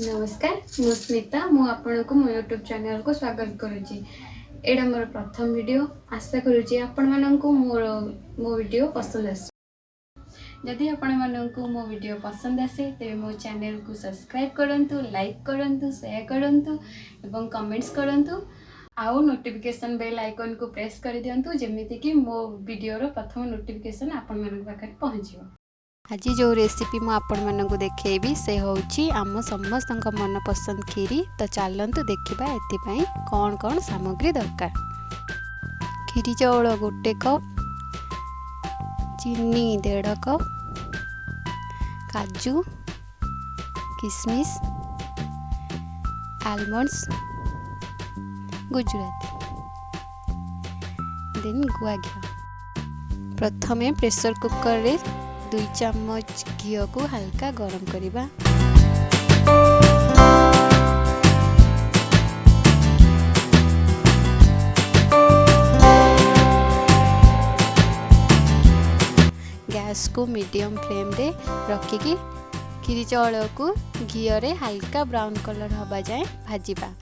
नमस्कार मु स्मिता मु आपण को मो यूट्यूब चैनल को स्वागत करुच्ची। एटा मोर प्रथम वीडियो आशा करुच्ची आपण माननकु मो वीडियो पसंद आसे। जदि आपण माननकु मो वीडियो पसंद आसे तेबे मो चैनल को सब्सक्राइब करंतु, लाइक करंतु, शेयर करंतु एवं कमेंट्स करंतु आउ नोटिफिकेशन बेल आइकन को प्रेस कर दियंतु जेमिति कि मो वीडियो रो प्रथम नोटिफिकेशन आपण मानन पाखरे पहुंचियो। आज जो रेसिपी मु आपण मानकु देखेबी से होउची आम समस्त मन पसंद खीरी। तो चलतु देखा एपाई कौन कौन सामग्री दरकार। खीरी चाउल 1 कप, चीनी 1.5 कप, काजू, किशमिश, आलमंड्स, गुजराती, देन गुआ घी। प्रथमे प्रेशर कुकर रे 2 चम्मच घी को हल्का गरम करिबा। गैस को मीडियम फ्लेम रे रखिकी खीरी चाउल को घी रे हल्का ब्राउन कलर हवा जाए भाजीबा।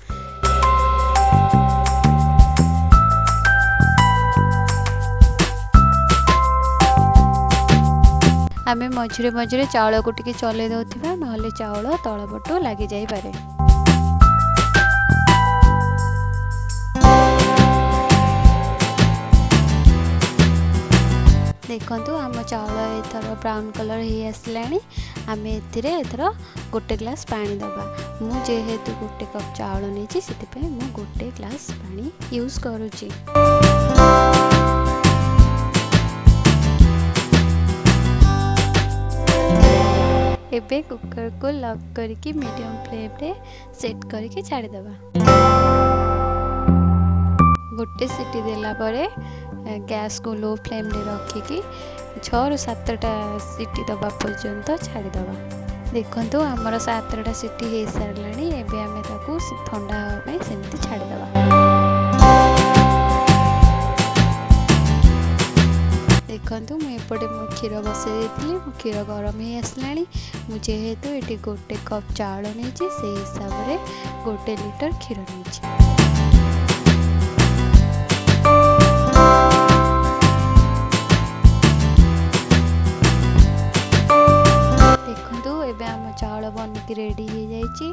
आमे मझिरे मझिरे चाउल को टिके चले दउथिबा नहले चाउल तळपटु लागि जाई पारे। देखंतु आम चाउल एथर ब्राउन कलर हे आसलानी। आमे एथिरे एथर 1 ग्लास पानी दबा। मु जेहेतु 1 कप चाउल नेछि सेति पे मु 1 ग्लास पानी यूज करूची। एबे कुकर को लॉक करके मीडियम फ्लेम रे सेट करके छाड़ी दबा। गोटे सीटी देला परे गैस को लो फ्लेम रे रखिकी 6 ରୁ 7टा सीटी दबा पर्यंत छाड़ी दबा। देखंतु हमर 7टा सीटी हे सारलानी। एबे हमें ताकू ठंडा होवा पे सेमती छाड़ी दबा। देखंतु मु एपटे मो क्षीर बसे देथिली। मो क्षीर गरम हे आसलानी। मु जेहेतु एटी 1 कप चाउल नेछि से हिसाब रे 1 लीटर क्षीर नेछि। देखंतु एबे हम चाउल बनकी रेडी हे जाइछि।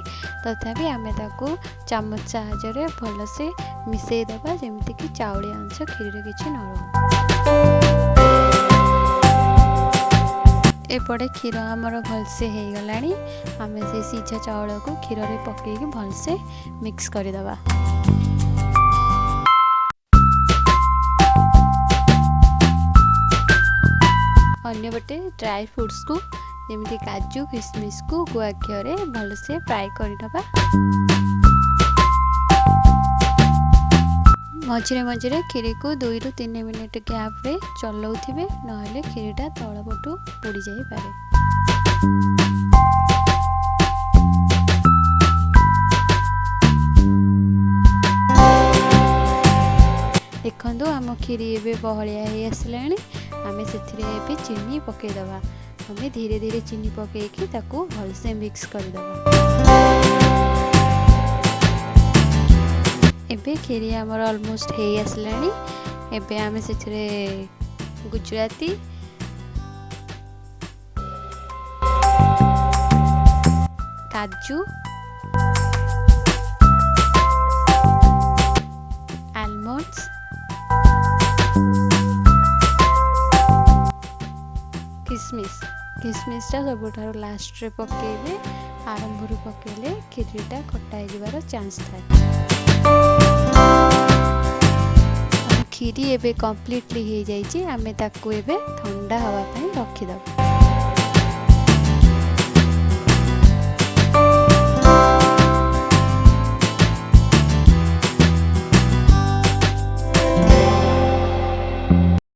तथापि आमे ताकू चम्मच सहायता रे भल से मिसई दबा जेमिति कि चाउलिया अंश क्षीर रे किछि न रहो। एपटे क्षीर आमर भलसे हो गलानी। आमे से सीझा चाउल को क्षीर रे पकेकी भलसे मिक्स कर दबा। अन्य बटे ड्राई फ्रूट्स को जेमिति काजू किशमिश को गुआ घी रे भलसे फ्राई कर दबा। मझिरे मझिरे खीरी को 2 ରୁ 3 मिनिट गैप रे चलाउथिबे नहले खीरीटा तळपटु पोड़ी जाई पारे। देखंतु हम खीरी एबे बहलिया हे आसलानी। आमे सेथिरे एबे चीनी पके दबा। हमें धीरे धीरे चीनी पकेकी ताकू भलसे मिक्स कर दबा। एबे खीरी हमर ऑलमोस्ट हे आसलानी। एबे आमे सेथिरे गुजराती, काजू, आलमंड्स, किशमिशटा सबुठार लास्ट रे पकेबे। आरंभ रू पकेले खीरीटा खट्टा हे जिवार चांस थाए। खीरी एबे कंप्लीटली हो जाइए। आमे ताकू एबे ठंडा हवा पई रखी दबा।